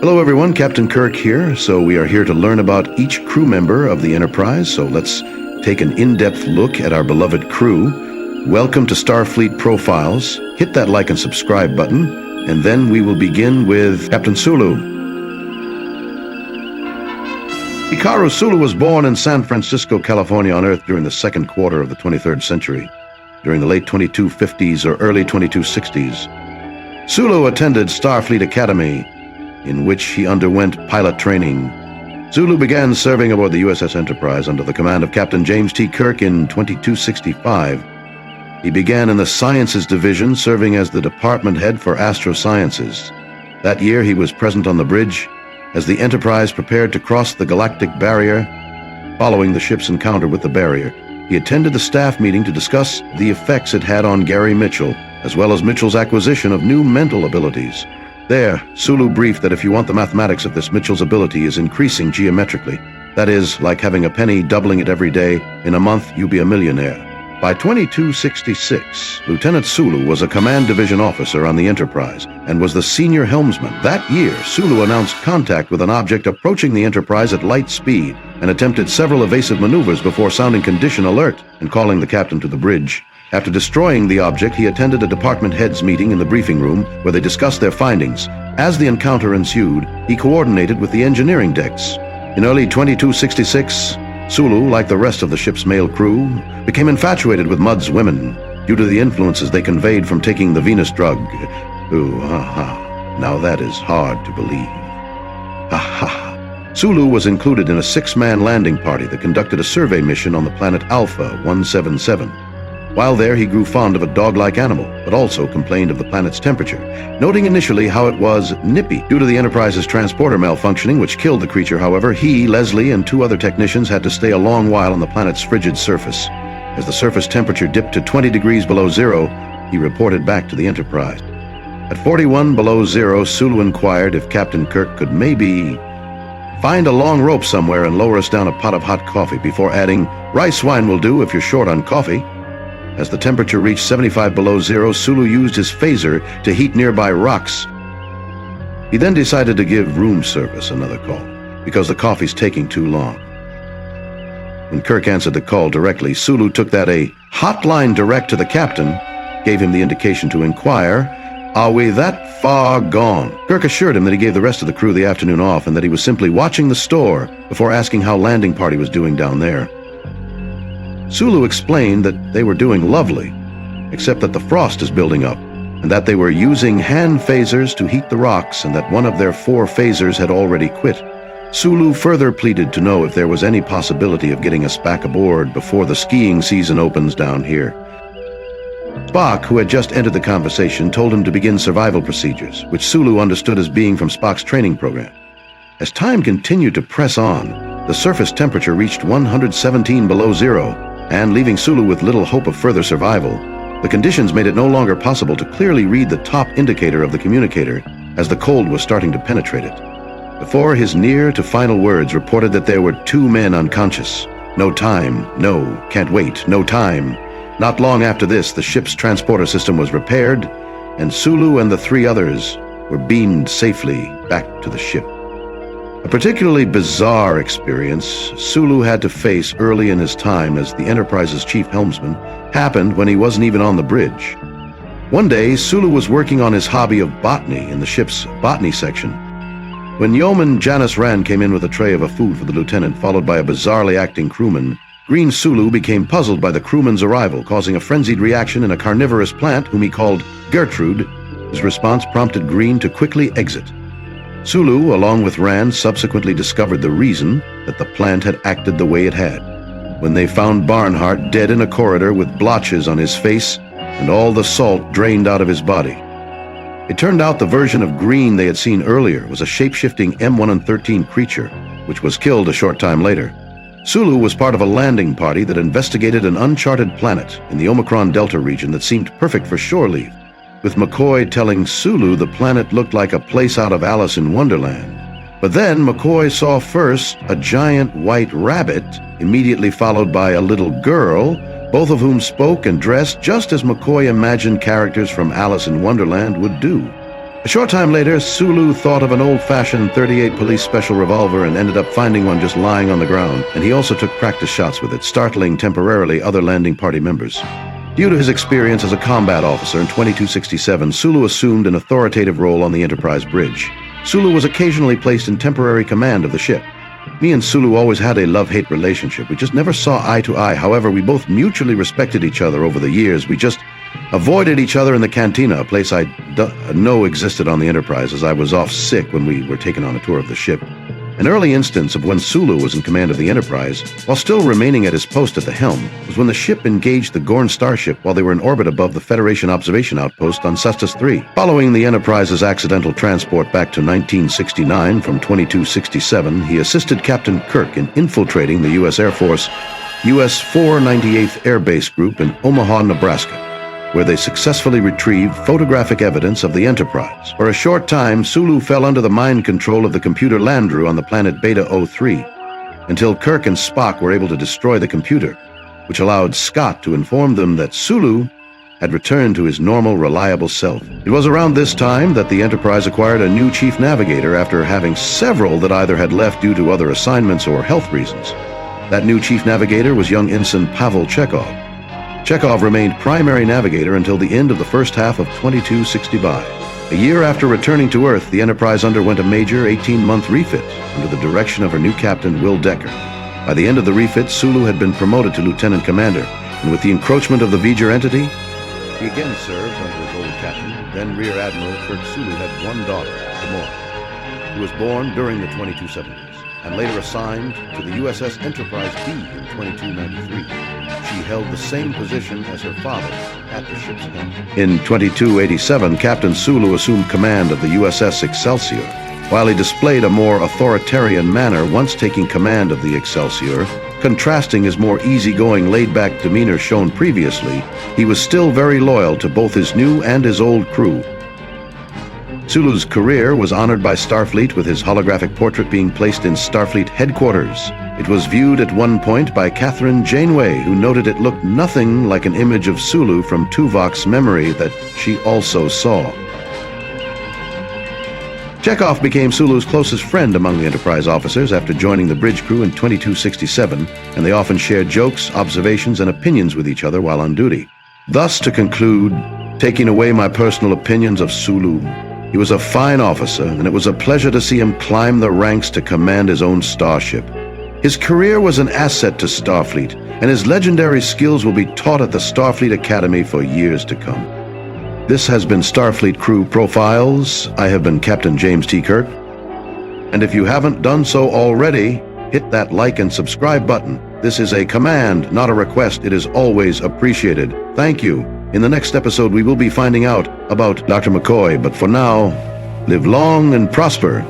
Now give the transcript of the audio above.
Hello everyone, Captain Kirk here. So we are here to learn about each crew member of the Enterprise. So let's take an in-depth look at our beloved crew. Welcome to Starfleet Profiles. Hit that like and subscribe button, and then we will begin with Captain Sulu. Hikaru Sulu was born in San Francisco, California on Earth during the second quarter of the 23rd century, during the late 2250s or early 2260s. Sulu attended Starfleet Academy, in which he underwent pilot training. Sulu began serving aboard the USS Enterprise under the command of Captain James T. Kirk in 2265. He began in the Sciences Division, serving as the department head for Astrosciences. That year he was present on the bridge as the Enterprise prepared to cross the galactic barrier. Following the ship's encounter with the barrier, he attended the staff meeting to discuss the effects it had on Gary Mitchell, as well as Mitchell's acquisition of new mental abilities. There, Sulu briefed that if you want the mathematics of this, Mitchell's ability is increasing geometrically. That is, like having a penny doubling it every day. In a month, you'll be a millionaire. By 2266, Lieutenant Sulu was a command division officer on the Enterprise and was the senior helmsman. That year, Sulu announced contact with an object approaching the Enterprise at light speed and attempted several evasive maneuvers before sounding condition alert and calling the captain to the bridge. After destroying the object, he attended a department heads meeting in the briefing room where they discussed their findings. As the encounter ensued, he coordinated with the engineering decks. In early 2266, Sulu, like the rest of the ship's male crew, became infatuated with Mudd's women due to the influences they conveyed from taking the Venus drug. Ooh, now that is hard to believe. Sulu was included in a 6-man landing party that conducted a survey mission on the planet Alpha 177. While there, he grew fond of a dog-like animal, but also complained of the planet's temperature, noting initially how it was nippy. Due to the Enterprise's transporter malfunctioning, which killed the creature, however, he, Leslie, and 2 other technicians had to stay a long while on the planet's frigid surface. As the surface temperature dipped to 20 degrees below zero, he reported back to the Enterprise. At 41 below zero, Sulu inquired if Captain Kirk could maybe find a long rope somewhere and lower us down a pot of hot coffee, before adding, "Rice wine will do if you're short on coffee." As the temperature reached 75 below zero, Sulu used his phaser to heat nearby rocks. He then decided to give room service another call, because the coffee's taking too long. When Kirk answered the call directly, Sulu took that a hotline direct to the captain, gave him the indication to inquire, "Are we that far gone?" Kirk assured him that he gave the rest of the crew the afternoon off and that he was simply watching the store before asking how landing party was doing down there. Sulu explained that they were doing lovely, except that the frost is building up, and that they were using hand phasers to heat the rocks, and that one of their 4 phasers had already quit. Sulu further pleaded to know if there was any possibility of getting us back aboard before the skiing season opens down here. Spock, who had just entered the conversation, told him to begin survival procedures, which Sulu understood as being from Spock's training program. As time continued to press on, the surface temperature reached 117 below zero, and leaving Sulu with little hope of further survival, the conditions made it no longer possible to clearly read the top indicator of the communicator as the cold was starting to penetrate it. Before his near to final words reported that there were 2 men unconscious. No time, no, can't wait, no time. Not long after this, the ship's transporter system was repaired, and Sulu and the 3 others were beamed safely back to the ship. A particularly bizarre experience Sulu had to face early in his time as the Enterprise's chief helmsman happened when he wasn't even on the bridge. One day, Sulu was working on his hobby of botany in the ship's botany section. When Yeoman Janice Rand came in with a tray of a food for the lieutenant, followed by a bizarrely acting crewman, Green Sulu became puzzled by the crewman's arrival, causing a frenzied reaction in a carnivorous plant whom he called Gertrude. His response prompted Green to quickly exit. Sulu, along with Rand, subsequently discovered the reason that the plant had acted the way it had, when they found Barnhart dead in a corridor with blotches on his face and all the salt drained out of his body. It turned out the version of Green they had seen earlier was a shape-shifting M113 creature, which was killed a short time later. Sulu was part of a landing party that investigated an uncharted planet in the Omicron Delta region that seemed perfect for shore leave, with McCoy telling Sulu the planet looked like a place out of Alice in Wonderland. But then McCoy saw first a giant white rabbit, immediately followed by a little girl, both of whom spoke and dressed just as McCoy imagined characters from Alice in Wonderland would do. A short time later, Sulu thought of an old-fashioned .38 police special revolver and ended up finding one just lying on the ground, and he also took practice shots with it, startling temporarily other landing party members. Due to his experience as a combat officer in 2267, Sulu assumed an authoritative role on the Enterprise bridge. Sulu was occasionally placed in temporary command of the ship. Me and Sulu always had a love-hate relationship. We just never saw eye to eye. However, we both mutually respected each other over the years. We just avoided each other in the cantina, a place I know existed on the Enterprise, as I was off sick when we were taken on a tour of the ship. An early instance of when Sulu was in command of the Enterprise, while still remaining at his post at the helm, was when the ship engaged the Gorn starship while they were in orbit above the Federation observation outpost on Cestus III. Following the Enterprise's accidental transport back to 1969 from 2267, he assisted Captain Kirk in infiltrating the U.S. Air Force U.S. 498th Air Base Group in Omaha, Nebraska, where they successfully retrieved photographic evidence of the Enterprise. For a short time, Sulu fell under the mind control of the computer Landru on the planet Beta 03, until Kirk and Spock were able to destroy the computer, which allowed Scott to inform them that Sulu had returned to his normal, reliable self. It was around this time that the Enterprise acquired a new chief navigator after having several that either had left due to other assignments or health reasons. That new chief navigator was young ensign Pavel Chekhov. Chekhov remained primary navigator until the end of the first half of 2265. A year after returning to Earth, the Enterprise underwent a major 18-month refit under the direction of her new captain, Will Decker. By the end of the refit, Sulu had been promoted to lieutenant commander, and with the encroachment of the V'ger entity, he again served under his old captain, then Rear Admiral Kirk Sulu had one daughter, Gamora, who was born during the 2270s, and later assigned to the USS Enterprise B in 2293. She held the same position as her father at the ship's helm. In 2287, Captain Sulu assumed command of the USS Excelsior. While he displayed a more authoritarian manner once taking command of the Excelsior, contrasting his more easygoing, laid-back demeanor shown previously, he was still very loyal to both his new and his old crew. Sulu's career was honored by Starfleet with his holographic portrait being placed in Starfleet headquarters. It was viewed at one point by Catherine Janeway, who noted it looked nothing like an image of Sulu from Tuvok's memory that she also saw. Chekhov became Sulu's closest friend among the Enterprise officers after joining the bridge crew in 2267, and they often shared jokes, observations, and opinions with each other while on duty. Thus, to conclude, taking away my personal opinions of Sulu, he was a fine officer, and it was a pleasure to see him climb the ranks to command his own starship. His career was an asset to Starfleet, and his legendary skills will be taught at the Starfleet Academy for years to come. This has been Starfleet Crew Profiles. I have been Captain James T. Kirk. And if you haven't done so already, hit that like and subscribe button. This is a command, not a request. It is always appreciated. Thank you. In the next episode, we will be finding out about Dr. McCoy, but for now, live long and prosper.